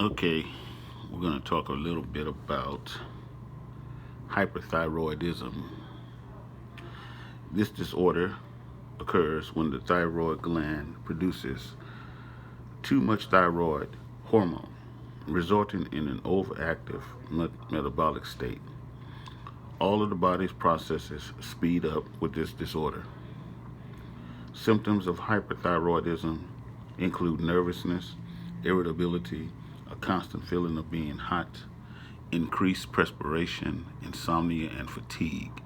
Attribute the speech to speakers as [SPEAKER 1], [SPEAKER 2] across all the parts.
[SPEAKER 1] Okay, we're going to talk a little bit about hyperthyroidism. This disorder occurs when the thyroid gland produces too much thyroid hormone, resulting in an overactive metabolic state. All of the body's processes speed up with this disorder. Symptoms of hyperthyroidism include nervousness, irritability, a constant feeling of being hot, increased perspiration, insomnia, and fatigue,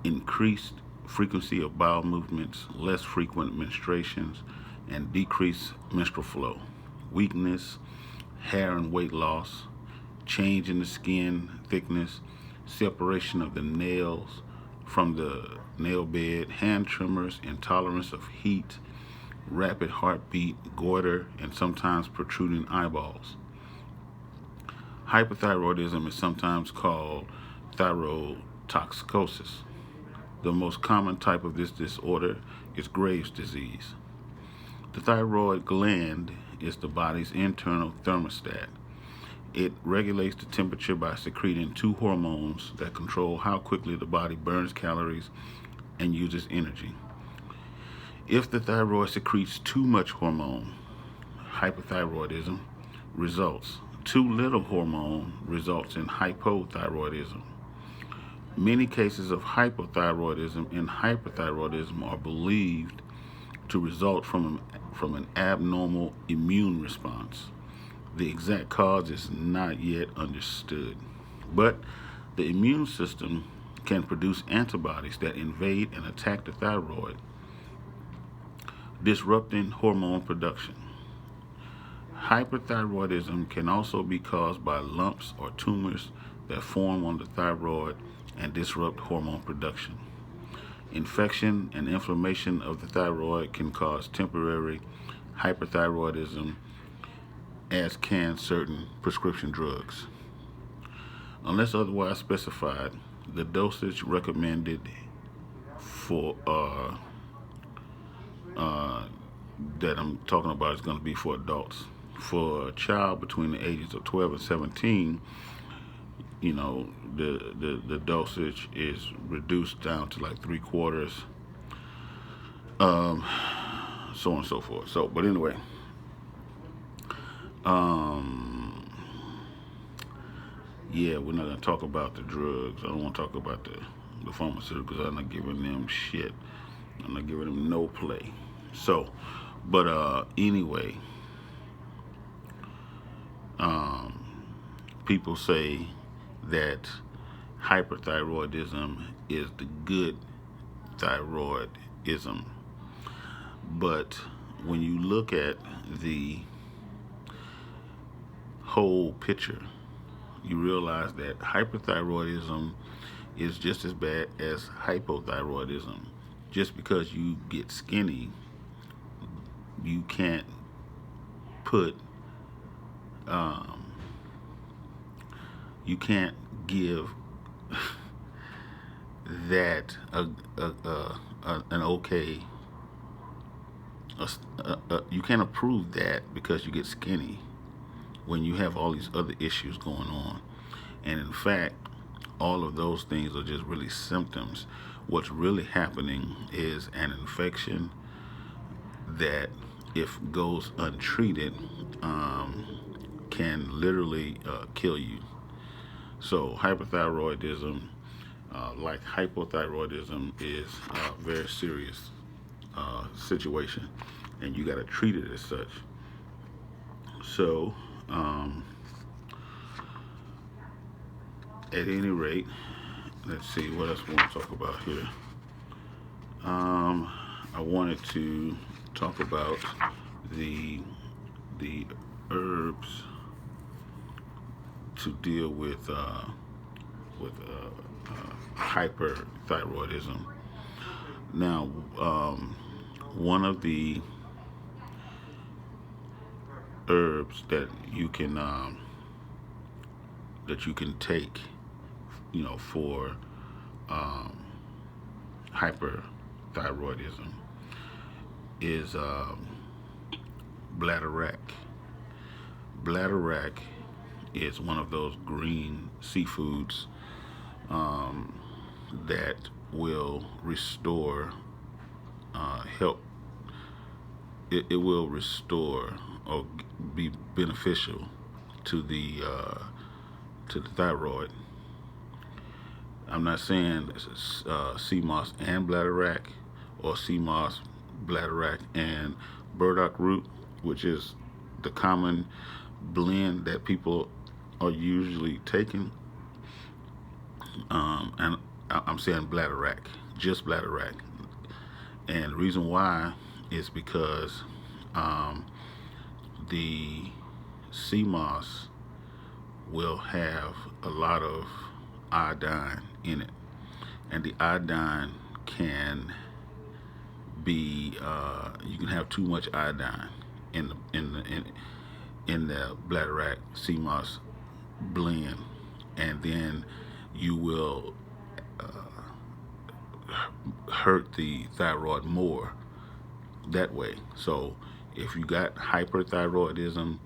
[SPEAKER 1] increased frequency of bowel movements, less frequent menstruations, and decreased menstrual flow, weakness, hair and weight loss, change in the skin thickness, separation of the nails from the nail bed, hand tremors, intolerance of heat, rapid heartbeat, goiter, and sometimes protruding eyeballs. Hyperthyroidism is sometimes called thyroid toxicosis. The most common type of this disorder is Graves' disease. The thyroid gland is the body's internal thermostat. It regulates the temperature by secreting two hormones that control how quickly the body burns calories and uses energy. If the thyroid secretes too much hormone, hyperthyroidism results. Too little hormone results in hypothyroidism. Many cases of hypothyroidism and hyperthyroidism are believed to result from an abnormal immune response. The exact cause is not yet understood, but the immune system can produce antibodies that invade and attack the thyroid, disrupting hormone production. Hyperthyroidism can also be caused by lumps or tumors that form on the thyroid and disrupt hormone production. Infection and inflammation of the thyroid can cause temporary hyperthyroidism, as can certain prescription drugs. Unless otherwise specified, the dosage recommended for that I'm talking about is going to be for adults. For a child between the ages of 12 and 17, the dosage is reduced down to like 3/4, um, so on and so forth. But anyway, yeah, we're not gonna talk about the drugs. I don't want to talk about the pharmaceuticals. I'm not giving them shit. I'm not giving them no play. But anyway, people say that hyperthyroidism is the good thyroidism. But when you look at the whole picture, you realize that hyperthyroidism is just as bad as hypothyroidism. Just because you get skinny, you can't put, you can't give that an okay. You can't approve that because you get skinny when you have all these other issues going on. And in fact, all of those things are just really symptoms. What's really happening is an infection that, if goes untreated, can literally kill you. So hyperthyroidism, like hypothyroidism, is a very serious situation, and you got to treat it as such. So, at any rate, let's see what else we want to talk about here. I wanted to talk about the herbs to deal with hyperthyroidism. Now, one of the herbs that you can take, for hyperthyroidism is bladderwrack. bladderwrack is one of those green seafoods that will restore, help. It will restore or be beneficial to the thyroid. I'm not saying sea moss and bladderwrack, or sea moss, bladderwrack, and burdock root, which is the common blend that people are usually taking. And I'm saying bladderwrack, just bladderwrack. And the reason why is because the sea moss will have a lot of iodine in it, and the iodine can be you can have too much iodine in the bladderwrack sea moss blend, and then you will hurt the thyroid more that way. So if you got hyperthyroidism,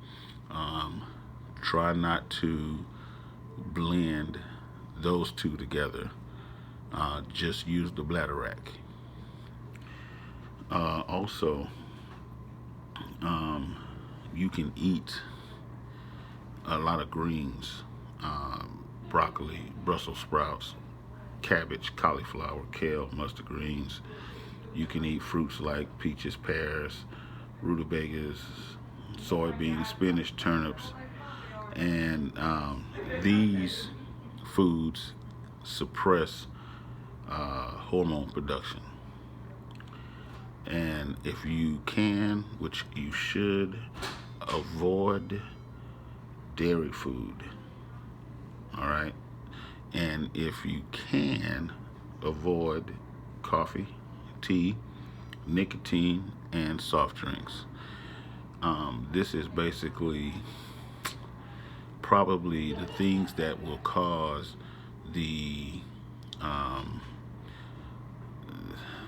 [SPEAKER 1] try not to blend those two together. Just use the bladderwrack. Also, you can eat a lot of greens, broccoli, Brussels sprouts, cabbage, cauliflower, kale, mustard greens. You can eat fruits like peaches, pears, rutabagas, soybeans, spinach, turnips, and these foods suppress hormone production. And if you can, which you should, avoid dairy food. All right. And if you can, avoid coffee, tea, nicotine, and soft drinks. This is basically probably the things that will cause the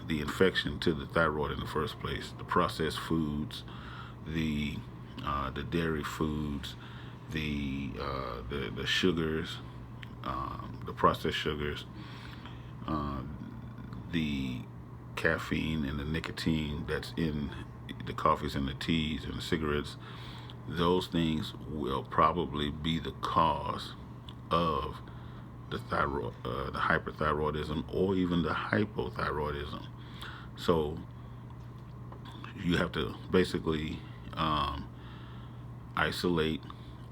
[SPEAKER 1] infection to the thyroid in the first place. The processed foods, the dairy foods, the sugars, the processed sugars, the caffeine and the nicotine that's in the coffees and the teas and the cigarettes. Those things will probably be the cause of the thyroid, the hyperthyroidism, or even the hypothyroidism. So you have to basically isolate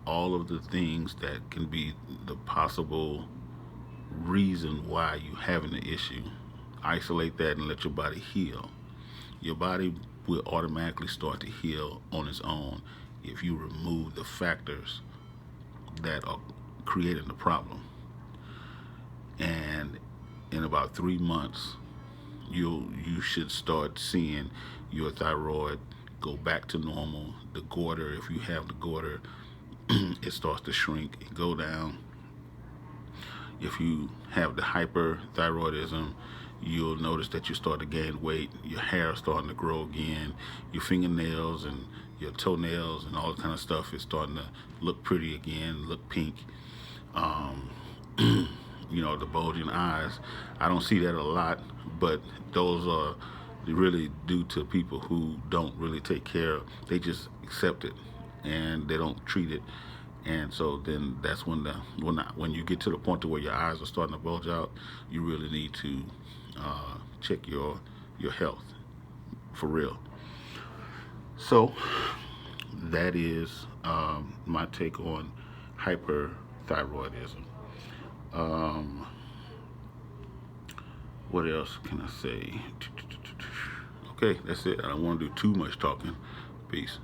[SPEAKER 1] all of the things that can be the possible reason why you having the issue. Isolate that and let your body heal. Your body will automatically start to heal on its own if you remove the factors that are creating the problem. And in about 3 months, you should start seeing your thyroid go back to normal. The goiter, if you have the goiter, it starts to shrink and go down. If you have the hyperthyroidism, you'll notice that you start to gain weight. Your hair is starting to grow again. Your fingernails and your toenails and all that kind of stuff is starting to look pretty again, look pink. The bulging eyes. I don't see that a lot, but those are really due to people who don't really take care. They just accept it and they don't treat it. And so then that's when you get to the point to where your eyes are starting to bulge out, you really need to check your health for real. So that is my take on hyperthyroidism. What else can I say? Okay, that's it. I don't want to do too much talking. Peace.